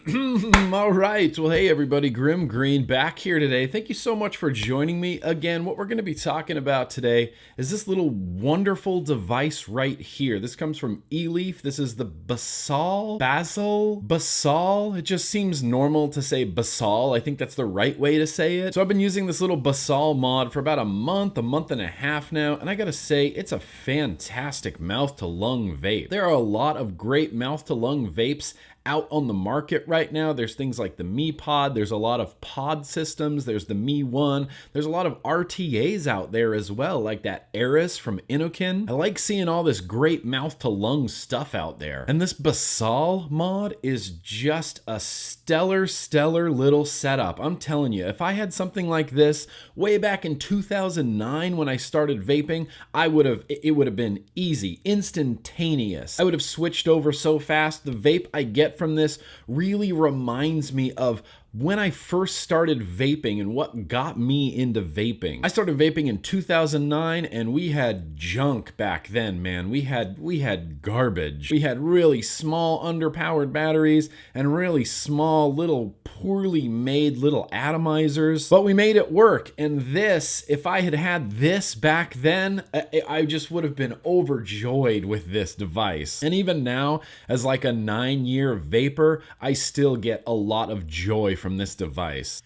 All right. Well, hey, everybody. Grim Green back here today. Thank you so much for joining me again. What we're going to be talking about today is this little wonderful device right here. This comes from Eleaf. This is the Basal. It just seems normal to say Basal. I think that's the right way to say it. So I've been using this little Basal mod for about a month and a half now. And I got to say, it's a fantastic mouth to lung vape. There are a lot of great mouth to lung vapes out on the market right now. There's things like the Mi Pod. There's a lot of pod systems. There's the Mi One. There's a lot of RTAs out there as well, like that Eris from Inokin. I like seeing all this great mouth to lung stuff out there. And this Basal mod is just a stellar little setup. I'm telling you, if I had something like this way back in 2009 when I started vaping, it would have been easy, instantaneous. I would have switched over so fast. The vape I get from this really reminds me of when I first started vaping and what got me into vaping. I started vaping in 2009 and we had junk back then, man. We had garbage. We had really small underpowered batteries and really small little poorly made little atomizers, but we made it work. And this, if I had had this back then, I just would have been overjoyed with this device. And even now, as like a 9-year vapor, I still get a lot of joy from this device.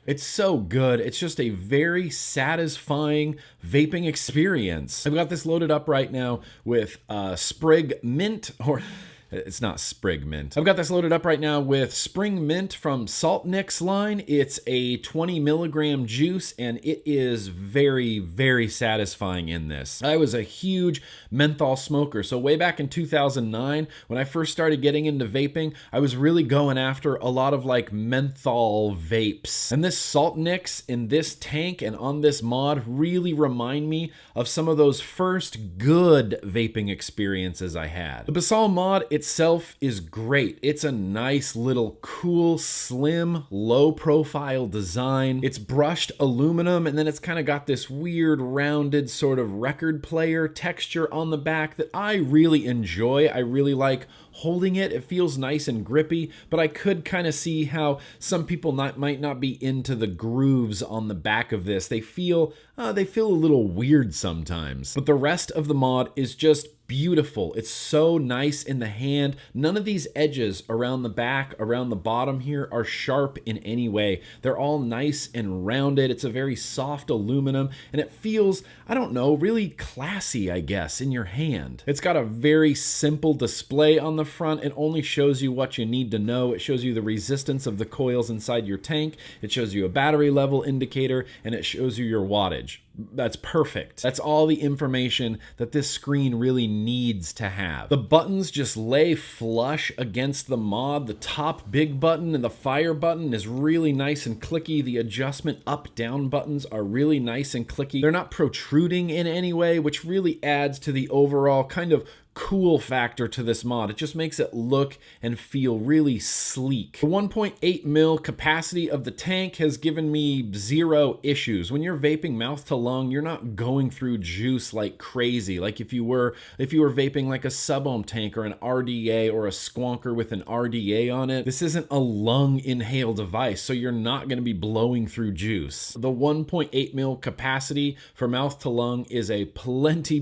It's so good. It's just a very satisfying vaping experience. I've got this loaded up right now with Sprig Mint, or it's not Sprig Mint. I've got this loaded up right now with Spring Mint from Salt Nick's line. It's a 20 milligram juice and it is very satisfying in this. I was a huge menthol smoker. So way back in 2009, when I first started getting into vaping, I was really going after a lot of like menthol vapes. And this Salt Nick's in this tank and on this mod really remind me of some of those first good vaping experiences I had. The Basal mod itself is great. It's a nice little cool, slim, low profile design. It's brushed aluminum and then it's kind of got this weird rounded sort of record player texture on the back that I really enjoy. I really like holding it. It feels nice and grippy, but I could kind of see how some people might not be into the grooves on the back of this. They feel a little weird sometimes. But the rest of the mod is just beautiful. It's so nice in the hand. None of these edges around the back, around the bottom here are sharp in any way. They're all nice and rounded. It's a very soft aluminum and it feels, I don't know, really classy, I guess, in your hand. It's got a very simple display on the front. It only shows you what you need to know. It shows you the resistance of the coils inside your tank. It shows you a battery level indicator and it shows you your wattage. That's perfect. That's all the information that this screen really needs to have. The buttons just lay flush against the mod. The top big button and the fire button is really nice and clicky. The adjustment up-down buttons are really nice and clicky. They're not protruding in any way, which really adds to the overall kind of cool factor to this mod. It just makes it look and feel really sleek. The 1.8 mil capacity of the tank has given me zero issues. When you're vaping mouth to lung, you're not going through juice like crazy. Like if you were vaping like a sub-ohm tank or an RDA or a squonker with an RDA on it. This isn't a lung inhale device, so you're not going to be blowing through juice. The 1.8 mil capacity for mouth to lung is a plenty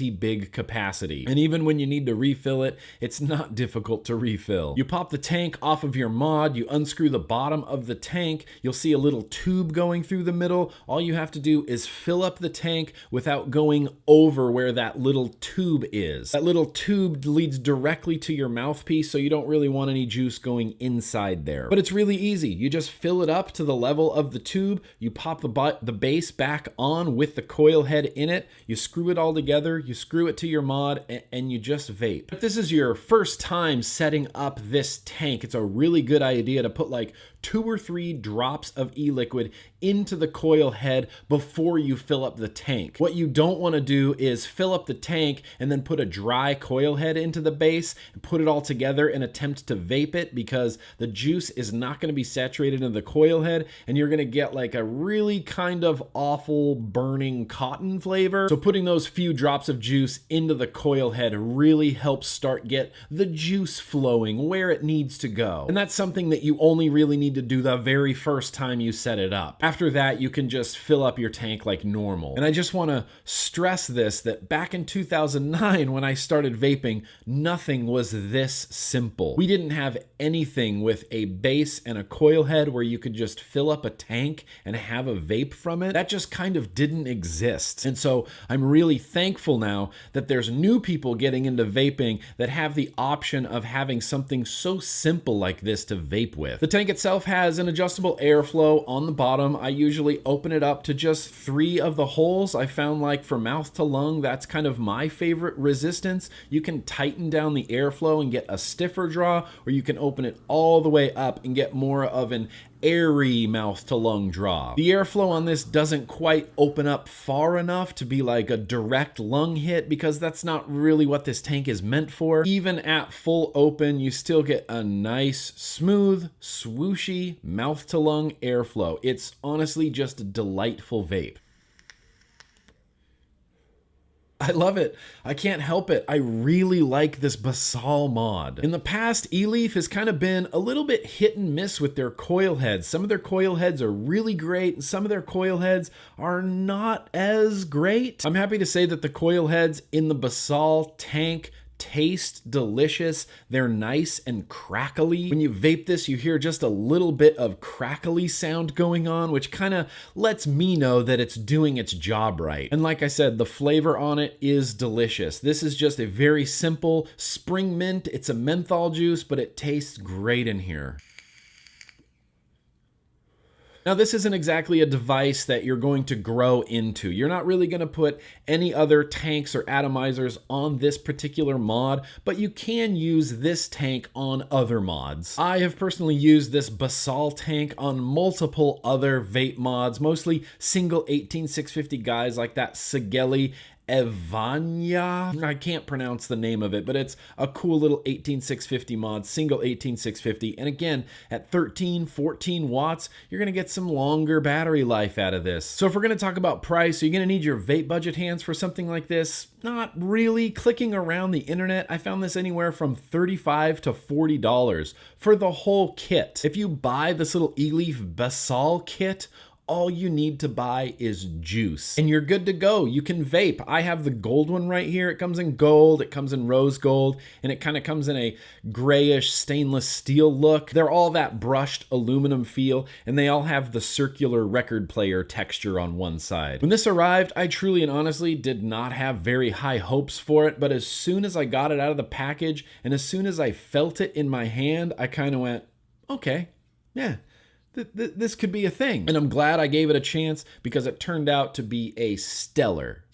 big capacity. And even when you need to refill it, it's not difficult to refill. You pop the tank off of your mod, you unscrew the bottom of the tank, you'll see a little tube going through the middle. All you have to do is fill up the tank without going over where that little tube is. That little tube leads directly to your mouthpiece, so you don't really want any juice going inside there. But it's really easy. You just fill it up to the level of the tube, you pop the base back on with the coil head in it, you screw it all together, you screw it to your mod, and you just vape. If this is your first time setting up this tank, it's a really good idea to put like 2 or 3 drops of e-liquid into the coil head before you fill up the tank. What you don't want to do is fill up the tank and then put a dry coil head into the base and put it all together and attempt to vape it, because the juice is not going to be saturated in the coil head and you're going to get like a really kind of awful burning cotton flavor. So putting those few drops of juice into the coil head really helps get the juice flowing where it needs to go. And that's something that you only really need to do the very first time you set it up. After that, you can just fill up your tank like normal. And I just want to stress this, that back in 2009 when I started vaping, nothing was this simple. We didn't have anything with a base and a coil head where you could just fill up a tank and have a vape from it. That just kind of didn't exist. And so I'm really thankful now that there's new people getting into vaping that have the option of having something so simple like this to vape with. The tank itself has an adjustable airflow on the bottom. I usually open it up to just 3 of the holes. I found like for mouth to lung, that's kind of my favorite resistance. You can tighten down the airflow and get a stiffer draw, or you can open it all the way up and get more of an airy mouth to lung draw. The airflow on this doesn't quite open up far enough to be like a direct lung hit, because that's not really what this tank is meant for. Even at full open, you still get a nice, smooth, swooshy mouth to lung airflow. It's honestly just a delightful vape. I love it. I can't help it. I really like this Basal mod. In the past, Eleaf has kind of been a little bit hit and miss with their coil heads. Some of their coil heads are really great, and some of their coil heads are not as great. I'm happy to say that the coil heads in the Basal tank taste delicious. They're nice and crackly. When you vape this, you hear just a little bit of crackly sound going on, which kind of lets me know that it's doing its job right. And like I said, the flavor on it is delicious. This is just a very simple spring mint. It's a menthol juice, but it tastes great in here. Now, this isn't exactly a device that you're going to grow into. You're not really going to put any other tanks or atomizers on this particular mod, but you can use this tank on other mods. I have personally used this Basal tank on multiple other vape mods, mostly single 18650 guys like that Sigeli Evanya. I can't pronounce the name of it, but it's a cool little 18650 mod, single 18650. And again, at 13, 14 watts, you're gonna get some longer battery life out of this. So if we're gonna talk about price, are you gonna need your vape budget hands for something like this? Not really. Clicking around the internet, I found this anywhere from $35 to $40 for the whole kit. If you buy this little Eleaf Basal kit, all you need to buy is juice and you're good to go. You can vape. I have the gold one right here. It comes in gold, it comes in rose gold, and it kind of comes in a grayish stainless steel look. They're all that brushed aluminum feel, and they all have the circular record player texture on one side. When this arrived, I truly and honestly did not have very high hopes for it, but as soon as I got it out of the package and as soon as I felt it in my hand, I kind of went, okay, yeah. This could be a thing. And I'm glad I gave it a chance, because it turned out to be a stellar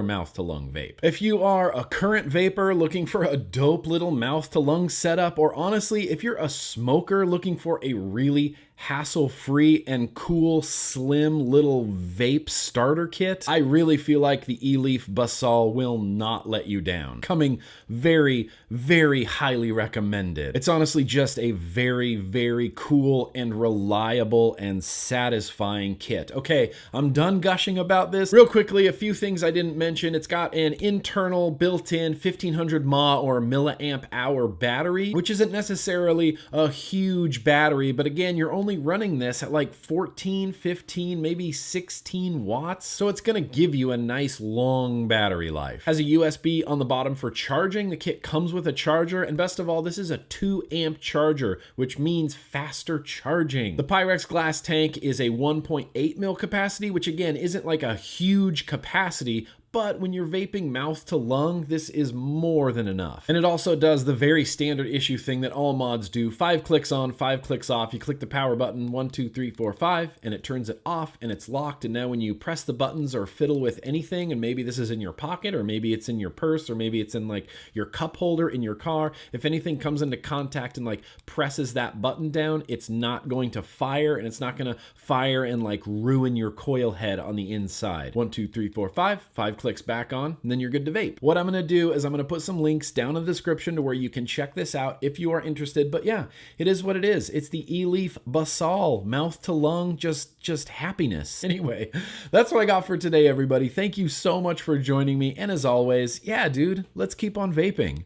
mouth to lung vape. If you are a current vapor looking for a dope little mouth to lung setup, or honestly, if you're a smoker looking for a really hassle-free and cool, slim little vape starter kit, I really feel like the Eleaf Basal will not let you down. Coming very, very highly recommended. It's honestly just a very, very cool and reliable and satisfying kit. Okay, I'm done gushing about this. Real quickly, a few things I didn't mention. It's got an internal built-in 1500 mAh or milliamp hour battery, which isn't necessarily a huge battery, but again, you're only running this at like 14, 15, maybe 16 watts. So it's gonna give you a nice long battery life. Has a USB on the bottom for charging. The kit comes with a charger, and best of all, this is a 2 amp charger, which means faster charging. The Pyrex glass tank is a 1.8 mil capacity, which again isn't like a huge capacity, but when you're vaping mouth to lung, this is more than enough. And it also does the very standard issue thing that all mods do. 5 clicks on, 5 clicks off. You click the power button, 1, 2, 3, 4, 5, and it turns it off and it's locked. And now when you press the buttons or fiddle with anything, and maybe this is in your pocket, or maybe it's in your purse, or maybe it's in like your cup holder in your car, if anything comes into contact and like presses that button down, it's not going to fire, and it's not going to fire and like ruin your coil head on the inside. 1, 2, 3, 4, 5, 5 clicks back on, and then you're good to vape. What I'm going to do is I'm going to put some links down in the description to where you can check this out if you are interested. But yeah, it is what it is. It's the Eleaf Basal, mouth to lung, just happiness. Anyway, that's what I got for today, everybody. Thank you so much for joining me. And as always, yeah, dude, let's keep on vaping.